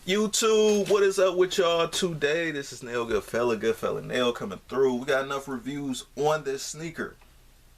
YouTube, what is up with y'all today? This is Nail Goodfella Nail coming through. We got enough reviews on this sneaker,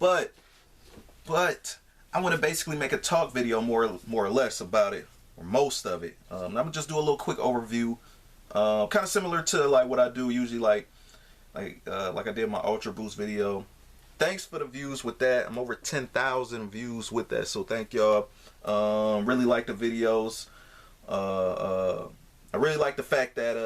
but I want to basically make a talk video more or less about it, or most of it. I'm gonna just do a little quick overview, kind of similar to like what I do usually, like I did my Ultra Boost video. Thanks for the views with that. I'm over 10,000 views with that, so thank y'all. Really like the videos. I really like the fact that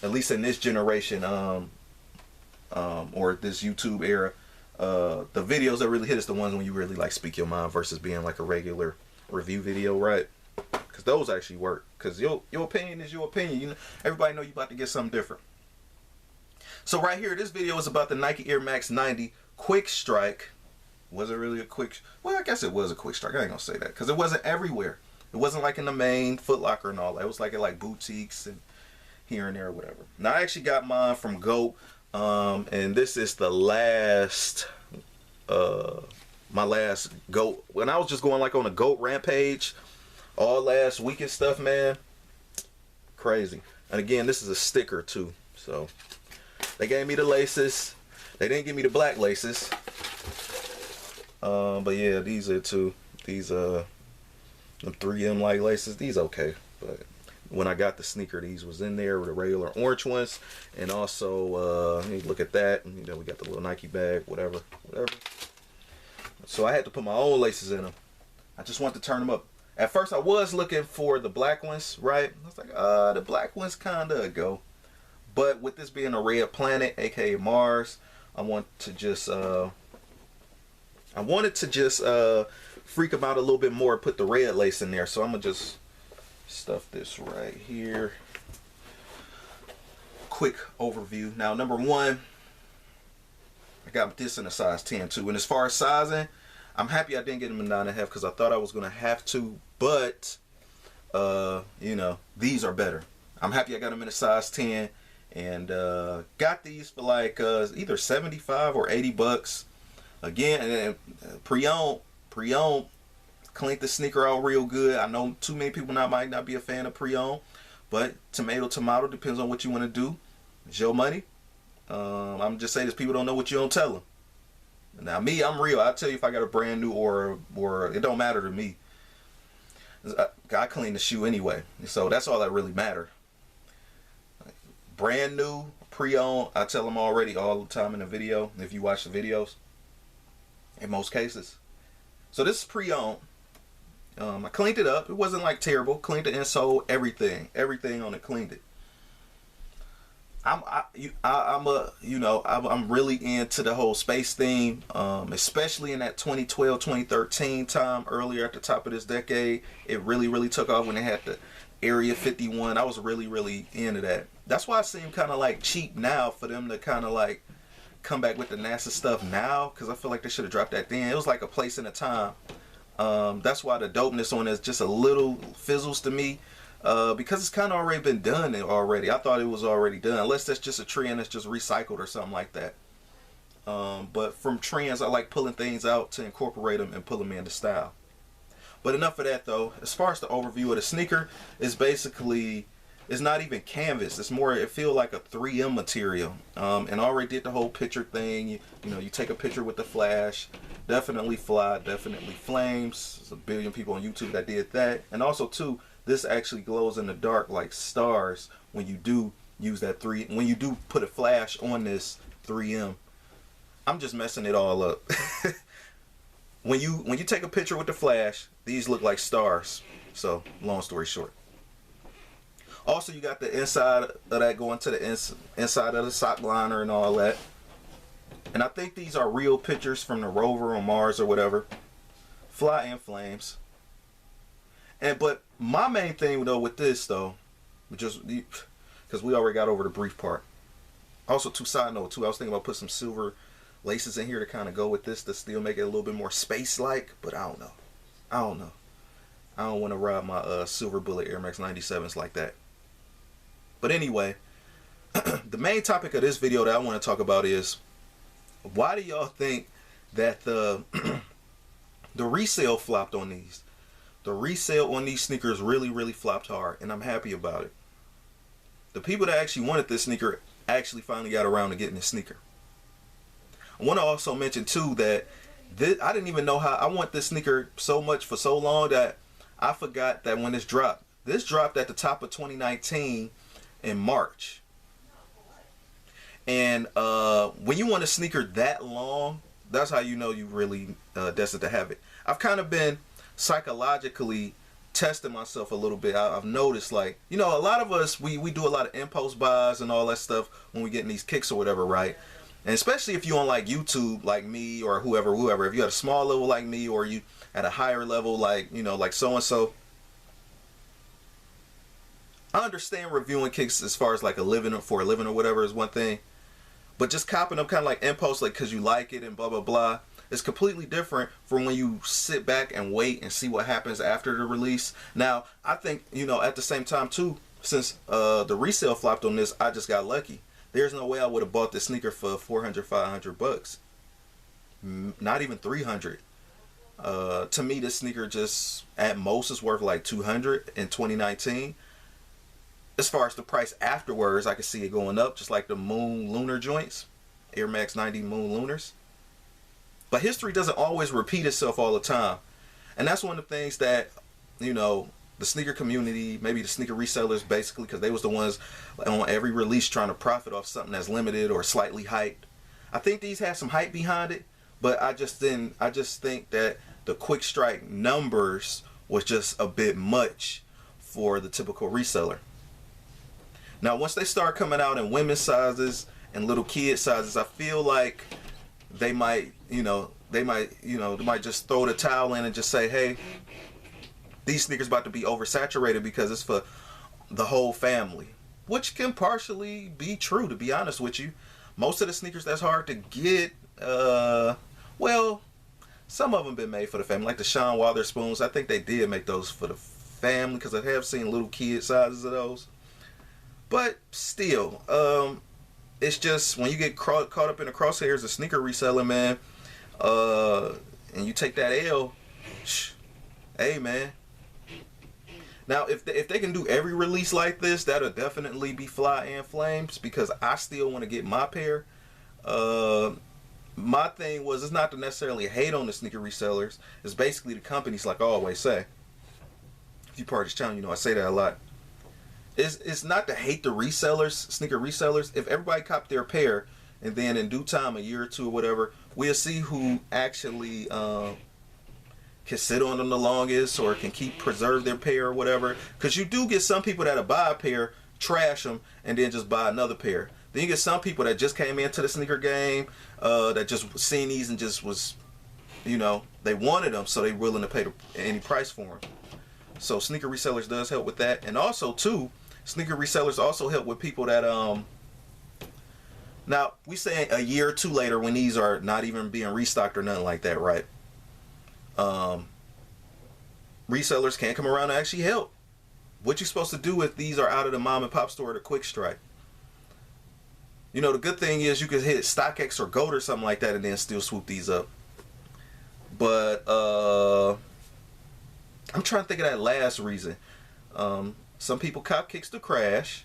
at least in this generation, or this YouTube era, the videos that really hit is the ones when you really like speak your mind versus being like a regular review video, right? Because those actually work. Because your opinion is your opinion. You know, everybody know you about to get something different. So right here, this video is about the Nike Air Max 90 Quick Strike. Was it really a quick? Well, I guess it was a quick strike. I ain't gonna say that because it wasn't everywhere. It wasn't like in the main Foot Locker and all that. It was like at like boutiques and here and there or whatever. Now I actually got mine from GOAT, and this is the last, my last GOAT. When I was just going like on a GOAT rampage all last week and stuff, man, crazy. And again, this is a sticker too. So they gave me the laces. They didn't give me the black laces. But yeah, these are two. These the 3M like laces. These okay, but when I got the sneaker, these was in there with the regular orange ones, and also look at that. You know, we got the little Nike bag, whatever. So I had to put my own laces in them. I just want to turn them up. At first, I was looking for the black ones, right? I was like, the black ones kinda a go, but with this being a red planet, aka Mars, I wanted to just freak them out a little bit more, put the red lace in there. So I'm gonna just stuff this right here. Quick overview. Now, number one, I got this in a size 10 too. And as far as sizing, I'm happy I didn't get them in 9.5 because I thought I was gonna have to, but you know, these are better. I'm happy I got them in a size 10 and got these for like either 75 or 80 bucks. Again, pre-owned, cleaned the sneaker out real good. I know too many people might not be a fan of pre-owned, but tomato, depends on what you want to do. It's your money. I'm just saying this, people don't know what you don't tell them. Now me, I'm real. I'll tell you if I got a brand new or it don't matter to me. I clean the shoe anyway, so that's all that really matter. Brand new, pre-owned, I tell them already all the time in the video, if you watch the videos, in most cases. So this is pre-owned. I cleaned it up. It wasn't like terrible. Cleaned the insole, everything on it, cleaned it. I'm really into the whole space theme, especially in that 2012, 2013 time, earlier at the top of this decade. It really took off when they had the Area 51. I was really into that. That's why it seemed kind of like cheap now for them to kind of like come back with the NASA stuff now, because I feel like they should have dropped that then. It was like a place in a time. That's why the dopeness on it is just a little fizzles to me, because it's kind of already been done already. I thought it was already done, unless that's just a trend that's just recycled or something like that. But from trends, I like pulling things out to incorporate them and pull them into style. But enough of that though. As far as the overview of the sneaker, is basically, it's not even canvas. It's more, it feels like a 3M material. And I already did the whole picture thing. You know, you take a picture with the flash. Definitely fly, definitely flames. There's a billion people on YouTube that did that. And also too, this actually glows in the dark like stars when you do use that when you do put a flash on this 3M. I'm just messing it all up. When you take a picture with the flash, these look like stars. So, long story short. Also, you got the inside of that going to the inside of the sock liner and all that. And I think these are real pictures from the rover on Mars or whatever. Fly and flames. But my main thing though with this though, just because we already got over the brief part. Also, side note too, I was thinking about putting some silver laces in here to kind of go with this to still make it a little bit more space-like, but I don't know. I don't want to ride my silver bullet Air Max 97s like that. But anyway, the main topic of this video that I want to talk about is, why do y'all think that the resale flopped on these? The resale on these sneakers really flopped hard, and I'm happy about it. the people that actually wanted this sneaker actually finally got around to getting this sneaker. I want to also mention too that I didn't even know how I want this sneaker so much for so long that I forgot that when this dropped at the top of 2019 in March. And when you want a sneaker that long, that's how you know you really destined to have it. I've kind of been psychologically testing myself a little bit. I've noticed, like, you know, a lot of us, we do a lot of impulse buys and all that stuff when we get in these kicks or whatever, right? And especially if you on like YouTube like me or whoever, if you at a small level like me or you at a higher level like, you know, like so-and-so. I understand reviewing kicks as far as like for a living or whatever is one thing. But just copping them kind of like impulse, like because you like it and blah, blah, blah. It's completely different from when you sit back and wait and see what happens after the release. Now, I think, you know, at the same time too, since the resale flopped on this, I just got lucky. There's no way I would have bought this sneaker for 400, 500 bucks. Not even 300. To me, this sneaker just at most is worth like 200 in 2019. As far as the price afterwards, I can see it going up, just like the Moon Lunar joints, Air Max 90 Moon Lunars. But history doesn't always repeat itself all the time. And that's one of the things that, you know, the sneaker community, maybe the sneaker resellers basically, because they was the ones on every release trying to profit off something that's limited or slightly hyped. I think these have some hype behind it, but I just think that the quick strike numbers was just a bit much for the typical reseller. Now, once they start coming out in women's sizes and little kid sizes, I feel like they might just throw the towel in and just say, hey, these sneakers about to be oversaturated because it's for the whole family. Which can partially be true, to be honest with you. Most of the sneakers that's hard to get, well, some of them been made for the family. Like the Sean Wotherspoons, I think they did make those for the family because I have seen little kid sizes of those. But still, it's just when you get caught up in the crosshairs of sneaker reselling, man, and you take that L, hey, man. Now, if they can do every release like this, that'll definitely be fly and flames because I still want to get my pair. My thing was, it's not to necessarily hate on the sneaker resellers. It's basically the companies, like I always say. If you part of this channel, you know I say that a lot. It's not to hate the resellers, sneaker resellers. If everybody copped their pair, and then in due time, a year or two or whatever, we'll see who actually can sit on them the longest or can preserve their pair or whatever. Because you do get some people that'll buy a pair, trash them, and then just buy another pair. Then you get some people that just came into the sneaker game, that just seen these and just was, you know, they wanted them, so they willing to pay any price for them. So sneaker resellers does help with that. And also, too, sneaker resellers also help with people that, now, we say a year or two later when these are not even being restocked or nothing like that, right? Resellers can't come around and actually help. What you supposed to do if these are out of the mom and pop store or the quick strike? You know, the good thing is you could hit StockX or GOAT or something like that and then still swoop these up. But I'm trying to think of that last reason. Some people cop kicks to crash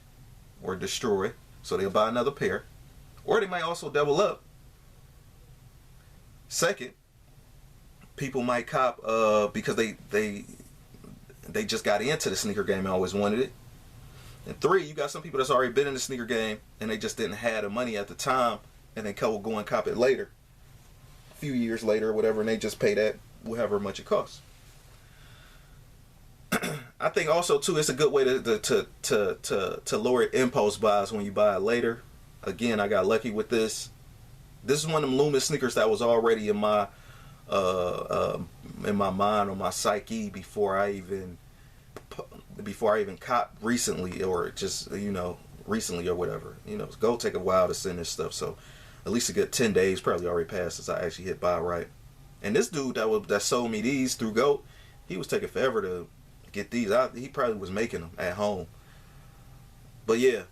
or destroy, so they'll buy another pair. Or they might also double up. Second, people might cop because they just got into the sneaker game and always wanted it. And three, you got some people that's already been in the sneaker game and they just didn't have the money at the time and then go and cop it later, a few years later or whatever, and they just pay that however much it costs. I think also too, it's a good way to lower impulse buys when you buy it later. Again, I got lucky with this. This is one of them Loomis sneakers that was already in my mind or my psyche before I even copped recently, or just, you know, recently or whatever. You know, it's go take a while to send this stuff, so at least a good 10 days probably already passed since I actually hit buy right. And this dude that sold me these through GOAT, he was taking forever to get these out. He probably was making them at home. But yeah.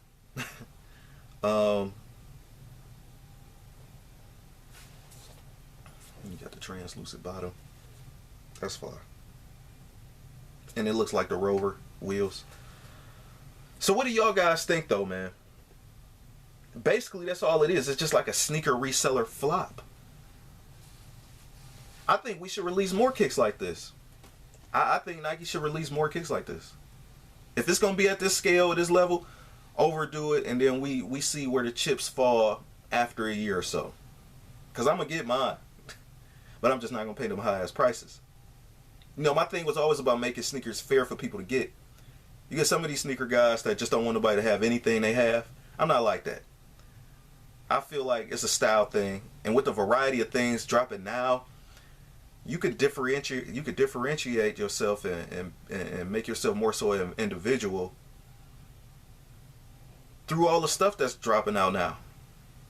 You got the translucent bottom. That's fly. And it looks like the Rover wheels. So what do y'all guys think though, man? Basically, that's all it is. It's just like a sneaker reseller flop. I think we should release more kicks like this. I think Nike should release more kicks like this. If it's going to be at this scale, at this level, overdo it, and then we see where the chips fall after a year or so. Because I'm going to get mine. But I'm just not going to pay them high-ass prices. You know, my thing was always about making sneakers fair for people to get. You get some of these sneaker guys that just don't want nobody to have anything they have. I'm not like that. I feel like it's a style thing. And with the variety of things dropping now, you could differentiate yourself and make yourself more so an individual through all the stuff that's dropping out now.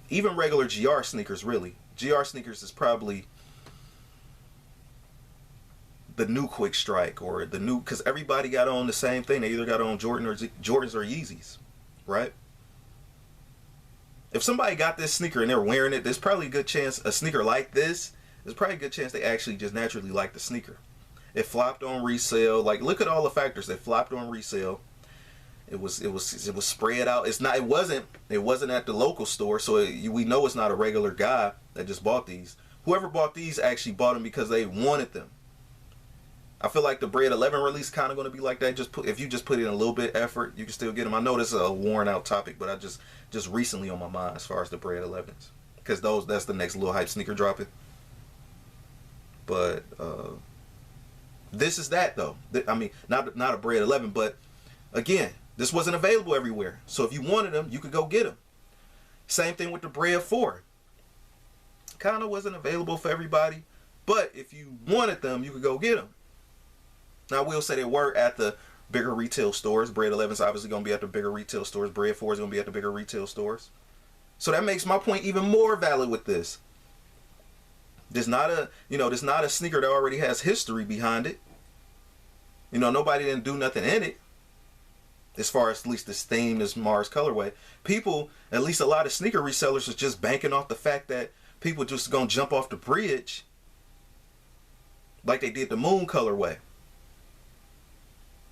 Even regular GR sneakers, really. GR sneakers is probably the new Quick Strike or the new, because everybody got on the same thing. They either got on Jordans or Yeezys, right? If somebody got this sneaker and they're wearing it, there's probably a good chance a sneaker like this, there's probably a good chance they actually just naturally like the sneaker. It flopped on resale. Like, look at all the factors that flopped on resale. It was spread out. It wasn't at the local store, so we know it's not a regular guy that just bought these. Whoever bought these actually bought them because they wanted them. I feel like the Bread 11 release kind of going to be like that. If you just put in a little bit of effort, you can still get them. I know this is a worn out topic, but I just recently on my mind as far as the Bread 11s, because that's the next little hype sneaker dropping. But this is that though. I mean, not a Bread 11, but again, this wasn't available everywhere. So if you wanted them, you could go get them. Same thing with the Bread 4. Kind of wasn't available for everybody, but if you wanted them, you could go get them. Now, I will say they were at the bigger retail stores. Bread 11 is obviously going to be at the bigger retail stores. Bread 4 is going to be at the bigger retail stores. So that makes my point even more valid with this. There's not a sneaker that already has history behind it. You know, nobody didn't do nothing in it. As far as at least this theme, this Mars colorway. People, at least a lot of sneaker resellers, is just banking off the fact that people just going to jump off the bridge like they did the Moon colorway.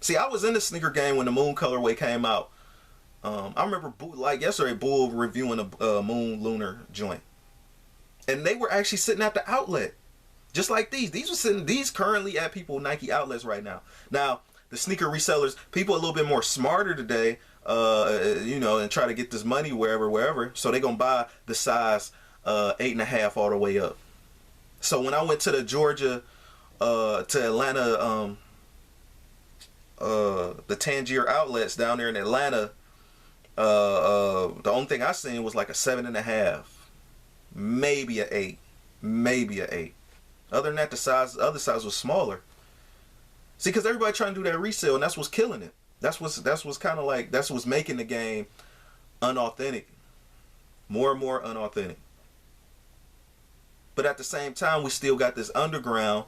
See, I was in the sneaker game when the Moon colorway came out. I remember, like yesterday, Bull reviewing a Moon Lunar joint. And they were actually sitting at the outlet. Just like these. These currently at people Nike outlets right now. Now, the sneaker resellers, people a little bit more smarter today, and try to get this money wherever. So they're going to buy the size 8.5 all the way up. So when I went to the Georgia, to Atlanta, the Tangier outlets down there in Atlanta, the only thing I seen was like a 7.5. Maybe an 8. Other than that, the other size was smaller. See, because everybody trying to do that resale, and that's what's killing it. That's what's kind of like, that's what's making the game unauthentic. More and more unauthentic. But at the same time, we still got this underground,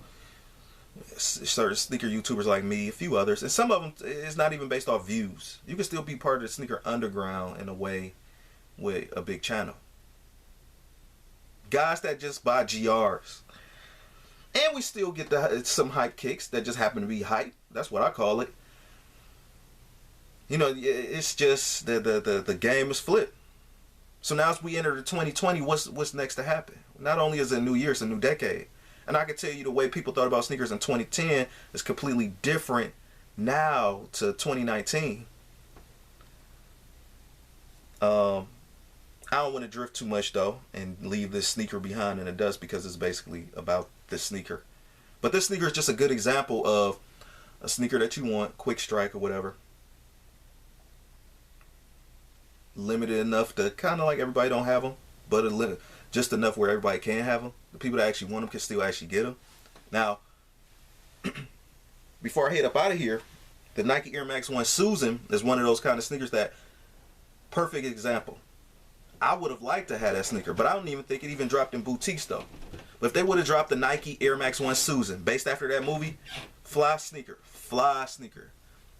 certain sneaker YouTubers like me, a few others, and some of them, it's not even based off views. You can still be part of the sneaker underground in a way with a big channel. Guys that just buy GRs. And we still get some hype kicks that just happen to be hype. That's what I call it. You know, it's just the game is flipped. So now as we enter the 2020, what's next to happen? Not only is it a new year, it's a new decade. And I can tell you the way people thought about sneakers in 2010 is completely different now to 2019. I don't want to drift too much though and leave this sneaker behind in the dust, because it's basically about this sneaker. But this sneaker is just a good example of a sneaker that you want, Quick Strike or whatever. Limited enough to kind of like everybody don't have them, but just enough where everybody can have them. The people that actually want them can still actually get them. Now, before I head up out of here, the Nike Air Max 1 Susan is one of those kind of sneakers that, perfect example. I would have liked to have that sneaker, but I don't even think it even dropped in boutiques though. But if they would have dropped the Nike Air Max 1 Susan, based after that movie, fly sneaker.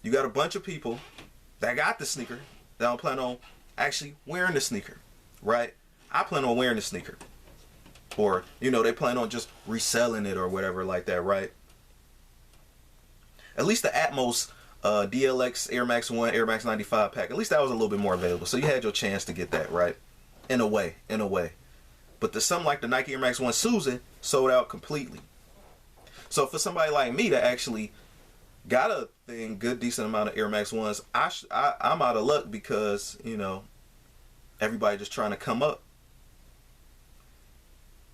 You got a bunch of people that got the sneaker that don't plan on actually wearing the sneaker, right? I plan on wearing the sneaker. Or, they plan on just reselling it or whatever like that, right? At least the Atmos DLX Air Max 1, Air Max 95 pack. At least that was a little bit more available. So you had your chance to get that, right? In a way. But the something like the Nike Air Max 1 Susan sold out completely. So for somebody like me to actually got a good decent amount of Air Max 1s, I'm out of luck because, you know, everybody just trying to come up.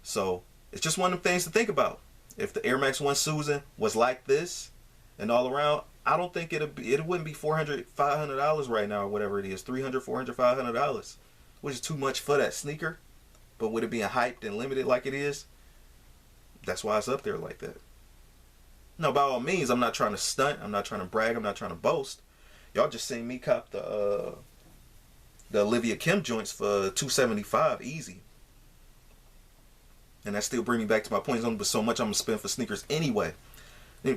So it's just one of them things to think about. If the Air Max 1 Susan was like this and all around, I don't think it wouldn't be $400, $500 right now or whatever it is, $300, $400, $500, which is too much for that sneaker. But with it being hyped and limited like it is, that's why it's up there like that. No, by all means, I'm not trying to stunt. I'm not trying to brag. I'm not trying to boast. Y'all just seen me cop the Olivia Kim joints for $275 easy. And that still brings me back to my point. But so much I'm going to spend for sneakers anyway.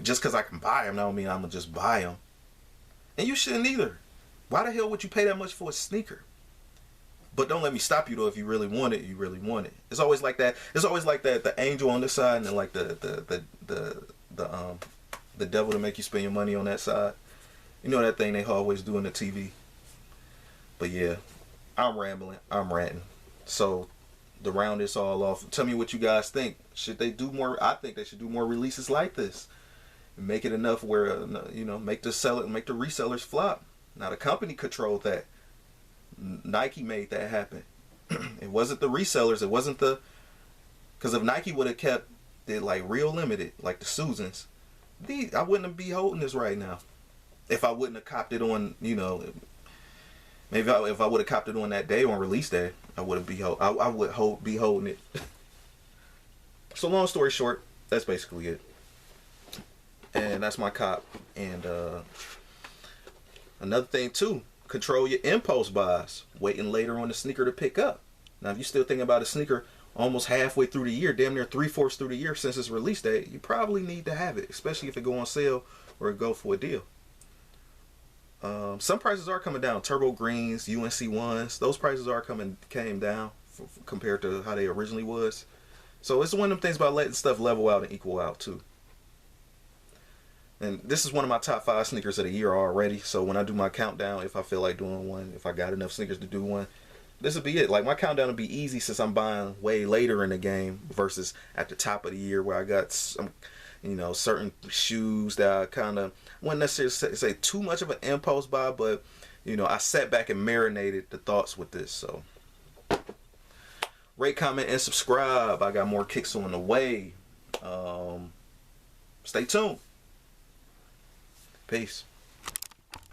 Just because I can buy them, don't mean I'm going to just buy them. And you shouldn't either. Why the hell would you pay that much for a sneaker? But don't let me stop you though. If you really want it, you really want it. It's always like that. It's always like that. The angel on this side, and then like the devil to make you spend your money on that side. You know that thing they always do on the TV. But yeah, I'm rambling. I'm ranting. So to round this all off, tell me what you guys think. Should they do more? I think they should do more releases like this. Make it enough where you know, make the resellers flop. Now the company controlled that. Nike made that happen. It wasn't the resellers. It wasn't because if Nike would have kept it like real limited, like the Susans, I wouldn't be holding this right now. If I wouldn't have copped it on, you know, maybe if I would have copped it on that day, on release day, I wouldn't be I would be holding it. So long story short, that's basically it. And that's my cop. And another thing too, control your impulse buys, waiting later on the sneaker to pick up. Now, if you're still thinking about a sneaker almost halfway through the year, damn near 3/4 through the year since its release date, you probably need to have it, especially if it go on sale or it go for a deal. Some prices are coming down. Turbo Greens, UNC ones, those prices came down compared to how they originally was. So it's one of them things about letting stuff level out and equal out too. And this is one of my top 5 sneakers of the year already. So when I do my countdown, if I feel like doing one, if I got enough sneakers to do one, this will be it. Like my countdown will be easy since I'm buying way later in the game versus at the top of the year where I got some, you know, certain shoes that I kind of wouldn't necessarily say too much of an impulse buy, but you know, I sat back and marinated the thoughts with this. So rate, comment, and subscribe. I got more kicks on the way. Stay tuned. Peace.